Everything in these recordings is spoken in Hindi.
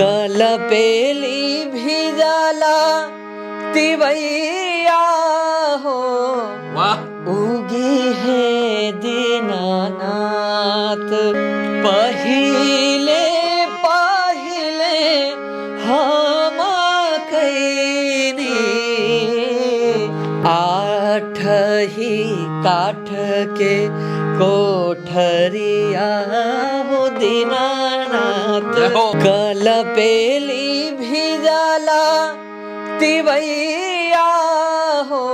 कलपेली भिजाला तिवैया हो, उगी है दीनानाथ। पहिले पहिले हम कैनी, आठ ही काठ के कोठरिया हो दीनानाथ। कलपेली भिजाला तिवैया हो,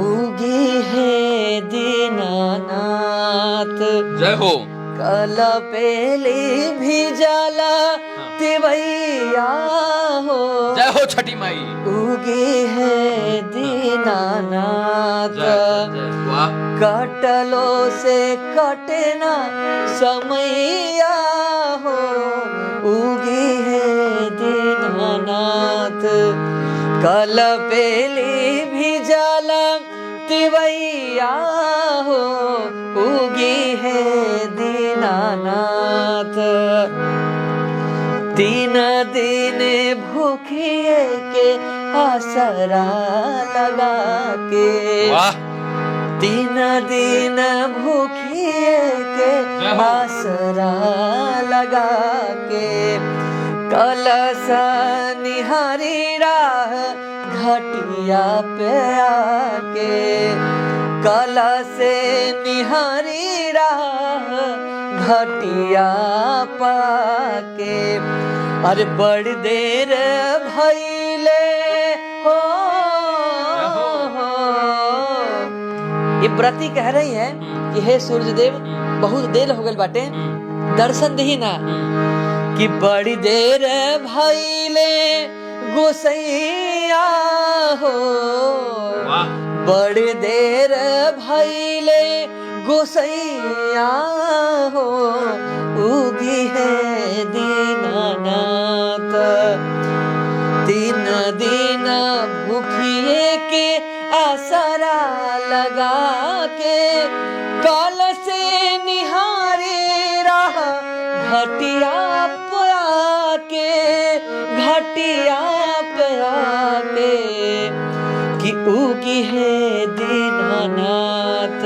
उगी है दीनानाथ। जय हो। कलपेली भिजाला तिवैया हो, जय हो छठी माई। उगी है दीनानाथ। कटलो से कटना समैया हो, उगी है दीनानाथ। कलपेली भिजाला तिवैया हो, उगी है दीनानाथ। 3 दिन भूखिए के आसरा लगा के, 3 दिन भूखिए के आसरा लगा के, कलश निहारी राह घटिया पे आके, कलश निहारी राह घटिया पाके। अरे बड़ देर भइले हो, ये व्रती कह रही है कि हे सूर्यदेव बहुत देर हो गई बाटे, दर्शन दही ना। कि बड़ी देर भइले गोसैया हो, बड़ी देर भइले गोसैया हो, उगी है दीनानाथ। 3 दिन भूखिए के आसरा लगा के, कल से निहारे राह घटिया के, घटिया पे कि उगी है दीनानाथ।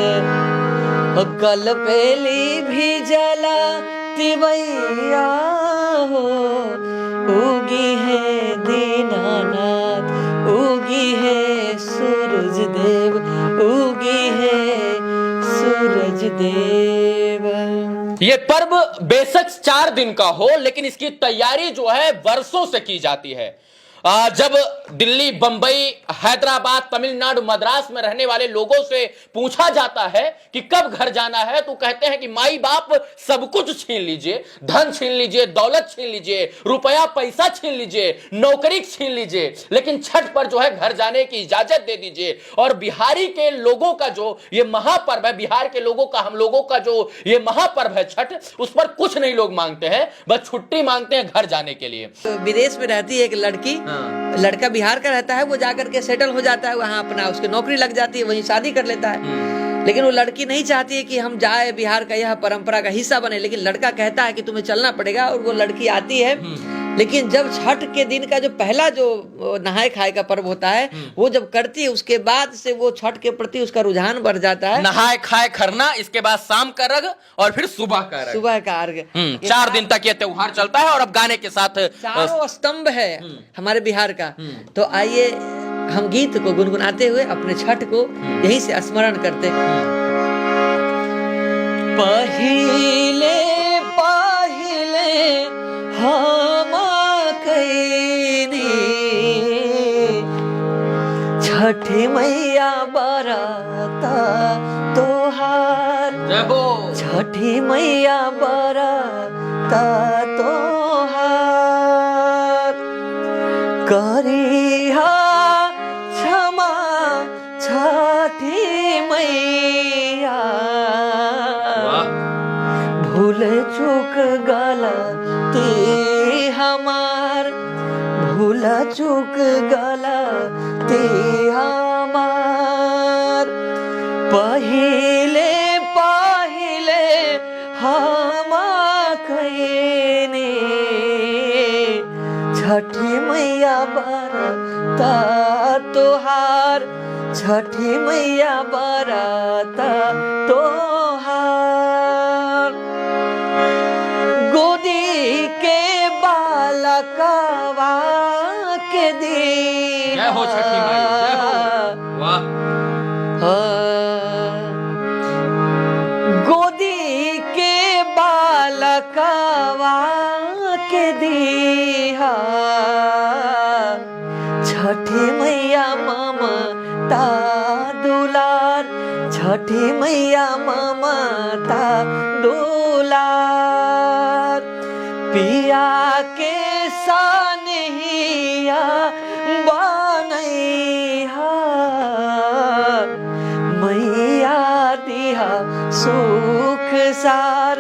कलपेली भिजाला तिवैया हो, उगी है दीनानाथ। उगी है सूरज देव, उगी है सूरज देव। ये पर्व बेशक 4 दिन का हो, लेकिन इसकी तैयारी जो है वर्षों से की जाती है। जब दिल्ली, बंबई, हैदराबाद, तमिलनाडु, मद्रास में रहने वाले लोगों से पूछा जाता है कि कब घर जाना है, तो कहते हैं कि माई बाप सब कुछ छीन लीजिए, धन छीन लीजिए, दौलत छीन लीजिए, रुपया पैसा छीन लीजिए, नौकरी छीन लीजिए, लेकिन छठ पर जो है घर जाने की इजाजत दे दीजिए। और बिहारी के लोगों का जो ये महापर्व है, बिहार के लोगों का, हम लोगों का जो ये महापर्व है छठ, उस पर कुछ नहीं लोग मांगते हैं, बस छुट्टी मांगते हैं घर जाने के लिए। तो विदेश में रहती है एक लड़की, लड़का बिहार का रहता है, वो जाकर के सेटल हो जाता है वहाँ, अपना उसकी नौकरी लग जाती है, वहीं शादी कर लेता है। लेकिन वो लड़की नहीं चाहती है कि हम जाए, बिहार का यह परंपरा का हिस्सा बने, लेकिन लड़का कहता है कि तुम्हें चलना पड़ेगा, और वो लड़की आती है। लेकिन जब छठ के दिन का जो पहला जो नहाए खाए का पर्व होता है, वो जब करती है, उसके बाद से वो छठ के प्रति उसका रुझान बढ़ जाता है। नहाए खाए खरना, इसके बाद शाम का अर्घ, और फिर सुबह का अर्घ। सुबह का अर्घ 4 दिन तक ये त्योहार चलता है। और अब गाने के साथ चारों स्तंभ है हमारे बिहार का। तो आइए हम गीत को गुनगुनाते हुए अपने छठ को यहीं से स्मरण करते हैं। पहिले पहिले हम कैनी, छठी मैया बरता तोहार। छठी मैया बरता तोहार, करिहा क्षमा छठी मैया। भूल चूक गलती हमार, भूल चूक गलती हमार। पहिले पहिले हम कैनी, छठी मैया बरता तोहार, छठी मैया बरता तोहार। गोदी के बालकवा के दी, जय हो छठी माई, जय हो। वाह। गोदी के बालकवा के दीहा, छठी मैया ममता दुलार, छठी मैया ममता दुलार। पिया के सानिया बनैहा, मैया दिहा सुख सार,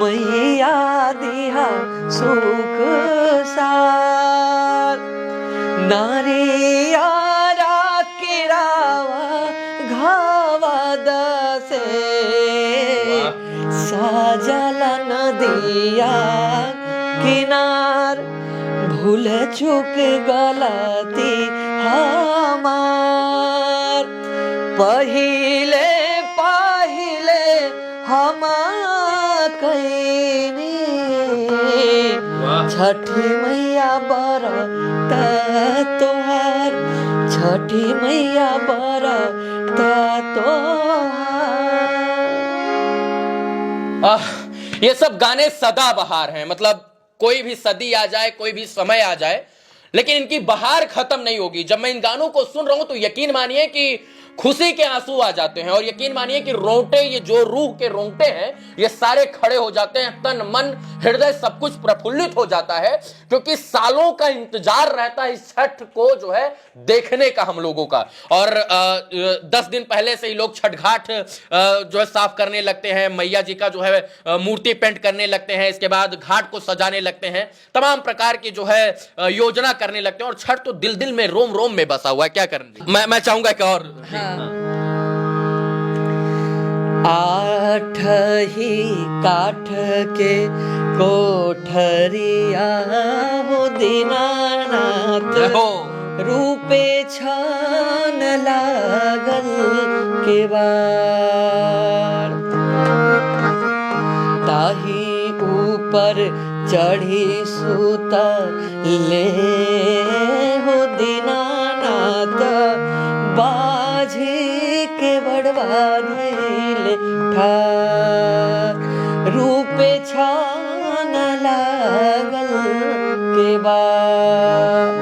मैया दिहा सुख सार। नारियारा किरावा घावा दसे, साजल नदिया किनार। भूल चूक गलती हमार, पहिले पहिले हम कैनी। छठी मैया बरता तोहार, छठी मैया बरता तोहार। ये सब गाने सदाबहार हैं, मतलब कोई भी सदी आ जाए, कोई भी समय आ जाए, लेकिन इनकी बहार खत्म नहीं होगी। जब मैं इन गानों को सुन रहा हूं तो यकीन मानिए कि खुशी के आंसू आ जाते हैं, और यकीन मानिए कि रोंगटे, ये जो रूह के रोंगटे हैं, ये सारे खड़े हो जाते हैं। तन मन हृदय सब कुछ प्रफुल्लित हो जाता है, क्योंकि सालों का इंतजार रहता है इस छठ को जो है देखने का हम लोगों का। और 10 दिन पहले से ही लोग छठ घाट जो है साफ करने लगते हैं, मैया जी का जो है मूर्ति पेंट करने लगते हैं, इसके बाद घाट को सजाने लगते हैं, तमाम प्रकार की जो है योजना करने लगते हैं। और छठ तो दिल दिल में, रोम रोम में बसा हुआ है। क्या करने, मैं चाहूंगा कि और आठ ही काठ के कोठरिया हो दीनानाथ, रूपे छान लागल के बार। ताही ऊपर चढ़ी सुतले हो दीनानाथ, बाझी के बड़वा धैले ठार। रूपे छान लागल के बाद।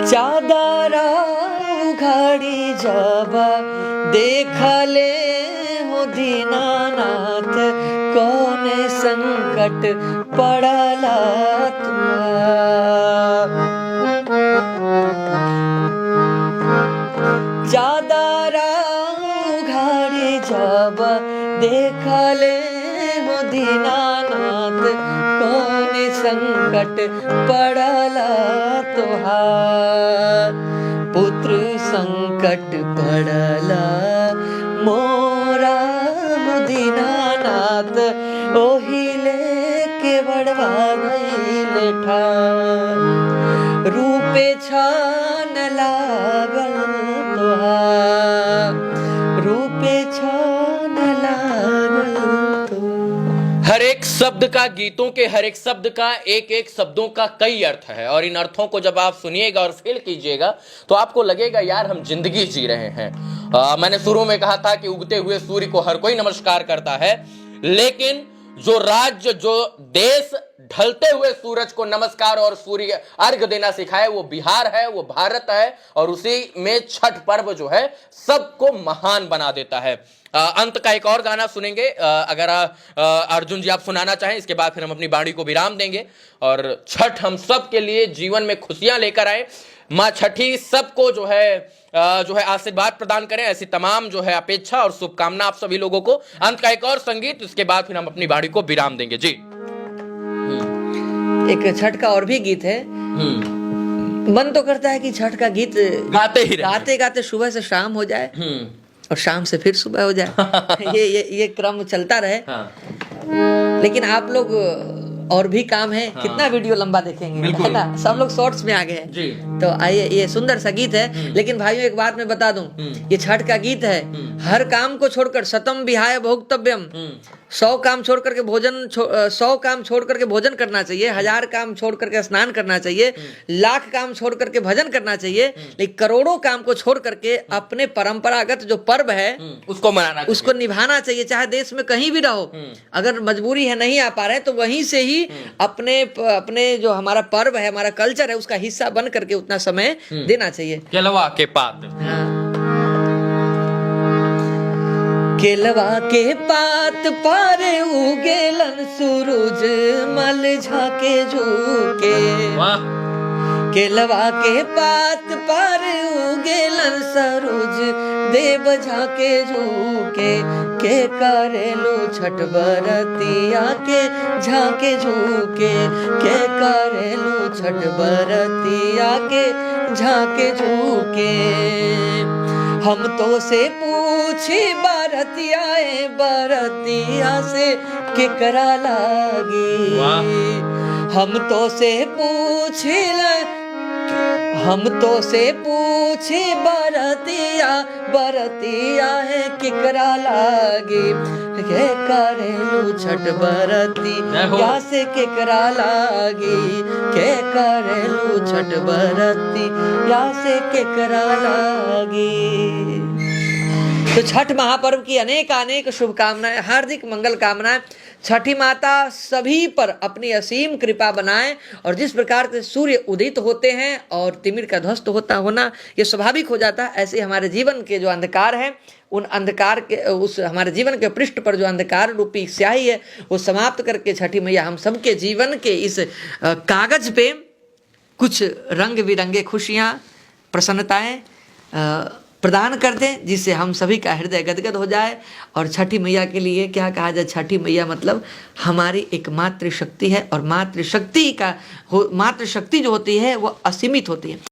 चादरा उघाड़ी जब देखले हो दीनानाथ, कौन संकट पड़ला तुम्हार। चादरा उघाड़ी जब देखले हो दीनानाथ, कौन संकट पड़ला तोहार। पुत्र संकट पड़ला मोरा दीनानाथ, ओहिले के बड़वा गइले ठार। रूपे छान लागल तोहार, रूपे छान लागल तोहार। हर एक शब्द का, गीतों के हर एक शब्द का, एक एक शब्दों का कई अर्थ है, और इन अर्थों को जब आप सुनिएगा और फील कीजिएगा तो आपको लगेगा यार हम जिंदगी जी रहे हैं। मैंने शुरू में कहा था कि उगते हुए सूर्य को हर कोई नमस्कार करता है, लेकिन जो राज्य, जो देश ढलते हुए सूरज को नमस्कार और सूर्य अर्घ देना सिखाए, वो बिहार है, वो भारत है, और उसी में छठ पर्व जो है सबको महान बना देता है। अंत का एक और गाना सुनेंगे, अगर अर्जुन जी आप सुनाना चाहें, इसके बाद फिर हम अपनी वाणी को विराम देंगे और छठ हम सब के लिए जीवन में खुशियां लेकर आए। माँ छठी सबको जो है आशीर्वाद प्रदान करें, ऐसी तमाम जो है अपेक्षा और शुभकामना आप सभी लोगों को। अंत का एक और संगीत, उसके बाद फिर हम अपनी वाणी को विराम देंगे जी। एक छठ का और भी गीत है। मन तो करता है कि छठ का गीत गाते गाते सुबह से शाम हो जाए और शाम से फिर सुबह हो जाए। ये क्रम चलता रहे। लेकिन आप लोग और भी काम है, कितना वीडियो लंबा देखेंगे, है ना। सब लोग शॉर्ट्स में आ गए हैं। तो आइए, ये सुंदर सा गीत है। लेकिन भाइयों एक बात मैं बता दूं, ये छठ का गीत है। हर काम को छोड़कर शतम विहाय भोक्तव्यम, 100 काम छोड़ करके 100 काम छोड़ करके भोजन करना चाहिए, 1000 काम छोड़ करके स्नान करना चाहिए, लाख काम छोड़ करके भजन करना चाहिए, लेकिन करोड़ों काम को छोड़ करके अपने परंपरागत जो पर्व है उसको निभाना चाहिए। चाहे देश में कहीं भी रहो, अगर मजबूरी है नहीं आ पा रहे तो वहीं से ही अपने जो हमारा पर्व है, हमारा कल्चर है, उसका हिस्सा बन करके उतना समय देना चाहिए। केलवा के पात, केलवा के पात पर उगेलन सूरज मल झाके झुके, केलवा के पात पर उगेलन सूरज देव झाके झुके, के करेलो छठ बरतिया के झाके झुके, के करेलो छठ बरतिया के झाके झुके। हम तो से पूछी बरतिया से केकरा लागी, हम तो से पूछी बरतिया है केकरा लागी, के करेलू छठ बरतिया से केकरा लागी, के करेलू छठ बरतिया से केकरा लागी। तो छठ महापर्व की अनेक शुभकामनाएं, हार्दिक मंगल कामनाएं। छठी माता सभी पर अपनी असीम कृपा बनाए, और जिस प्रकार से सूर्य उदित होते हैं और तिमिर का ध्वस्त होना ये स्वाभाविक हो जाता है, ऐसे हमारे जीवन के जो अंधकार है, उन अंधकार के हमारे जीवन के पृष्ठ पर जो अंधकार रूपी स्याही है वो समाप्त करके छठी मैया हम सबके जीवन के इस कागज पे कुछ रंग बिरंगे खुशियाँ, प्रसन्नताएं प्रदान कर दें, जिससे हम सभी का हृदय गदगद हो जाए। और छठी मैया के लिए क्या कहा जाए, छठी मैया मतलब हमारी एक मातृशक्ति है, और मातृशक्ति जो होती है वो असीमित होती है।